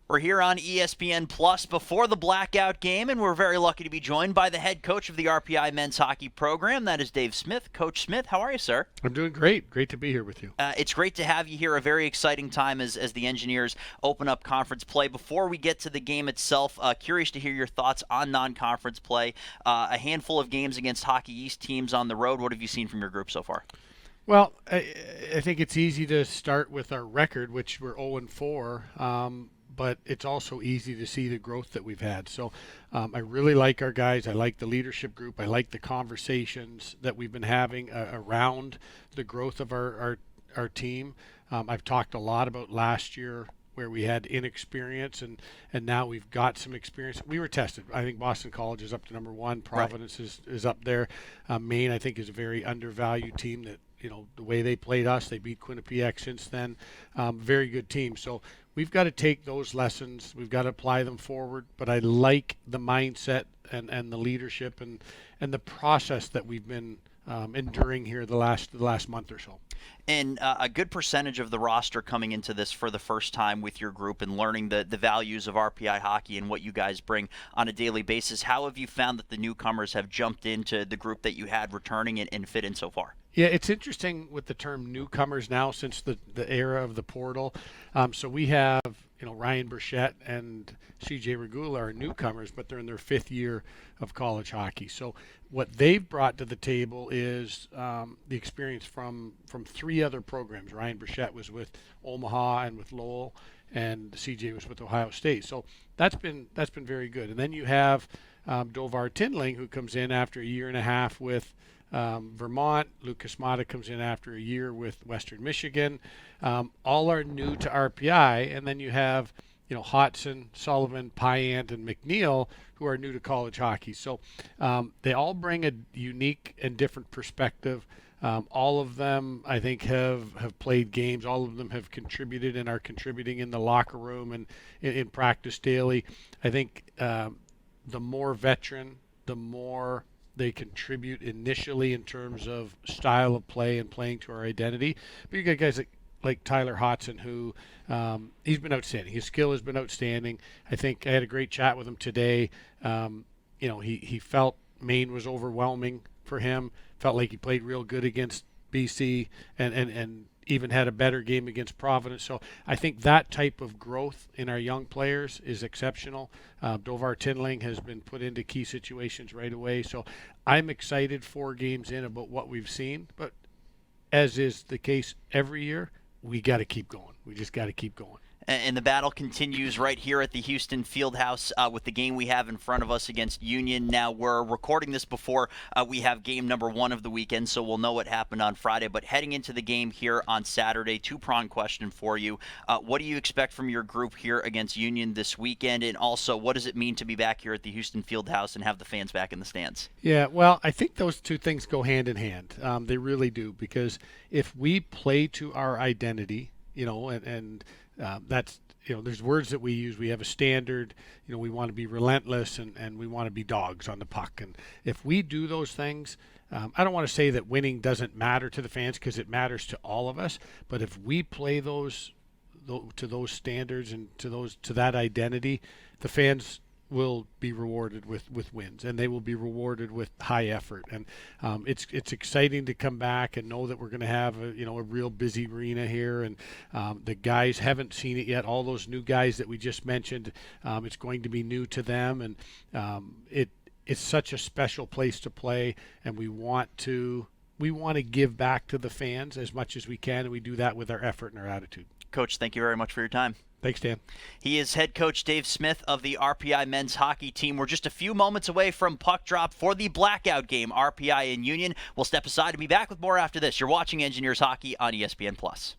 We're here on ESPN Plus before the Blackout game, and we're very lucky to be joined by the head coach of the RPI men's hockey program. That is Dave Smith. Coach Smith, how are you, sir? I'm doing great. Great to be here with you. It's great to have you here. A very exciting time as the Engineers open up conference play. Before we get to the game itself, curious to hear your thoughts on non-conference play. A handful of games against Hockey East teams on the road. What have you seen from your group so far? Well, I think it's easy to start with our record, which we're 0-4, but it's also easy to see the growth that we've had. So I really like our guys. I like the leadership group. I like the conversations that we've been having around the growth of our team. I've talked a lot about last year where we had inexperience and now we've got some experience. We were tested. I think Boston College is up to number one. Providence is up there. Maine, I think, is a very undervalued team that, the way they played us, they beat Quinnipiac since then. Very good team. So we've got to take those lessons. We've got to apply them forward. But I like the mindset and the leadership and the process that we've been enduring here the last month or so. And a good percentage of the roster coming into this for the first time with your group and learning the values of RPI hockey and what you guys bring on a daily basis. How have you found that the newcomers have jumped into the group that you had returning and fit in so far? Yeah, it's interesting with the term newcomers now since the era of the portal. So we have, Ryan Burchett and CJ Regula are newcomers, but they're in their fifth year of college hockey. So what they've brought to the table is the experience from three other programs. Ryan Burchett was with Omaha and with Lowell, and CJ was with Ohio State. So that's been very good. And then you have Dovar Tindling, who comes in after a year and a half with Vermont. Lucas Mata comes in after a year with Western Michigan. All are new to RPI, and then you have Hodson, Sullivan, Pyant, and McNeil, who are new to college hockey. So they all bring a unique and different perspective. All of them, I think, have played games. All of them have contributed and are contributing in the locker room and in practice daily. I think the more veteran, the more they contribute initially in terms of style of play and playing to our identity. But you got guys like Tyler Hodson, who he's been outstanding. His skill has been outstanding. I think I had a great chat with him today. He felt Maine was overwhelming for him. Felt like he played real good against BC and even had a better game against Providence. So I think that type of growth in our young players is exceptional. Dovar Tindling has been put into key situations right away. So I'm excited 4 games in about what we've seen. But as is the case every year, we got to keep going. We just got to keep going. And the battle continues right here at the Houston Fieldhouse with the game we have in front of us against Union. Now, we're recording this before we have game number 1 of the weekend, so we'll know what happened on Friday. But heading into the game here on Saturday, 2-pronged question for you. What do you expect from your group here against Union this weekend? And also, what does it mean to be back here at the Houston Fieldhouse and have the fans back in the stands? Yeah, well, I think those two things go hand in hand. They really do, because if we play to our identity, that's, there's words that we use. We have a standard, we want to be relentless and we want to be dogs on the puck. And if we do those things, I don't want to say that winning doesn't matter to the fans, because it matters to all of us. But if we play to those standards and to that identity, the fans will be rewarded with wins, and they will be rewarded with high effort. And it's exciting to come back and know that we're going to have a real busy arena here, and the guys haven't seen it yet. All those new guys that we just mentioned, it's going to be new to them, and it's such a special place to play, and we want to give back to the fans as much as we can, and we do that with our effort and our attitude. Coach, thank you very much for your time. Thanks, Dan. He is head coach Dave Smith of the RPI men's hockey team. We're just a few moments away from puck drop for the Blackout game, RPI and Union. We'll step aside and be back with more after this. You're watching Engineers Hockey on ESPN+.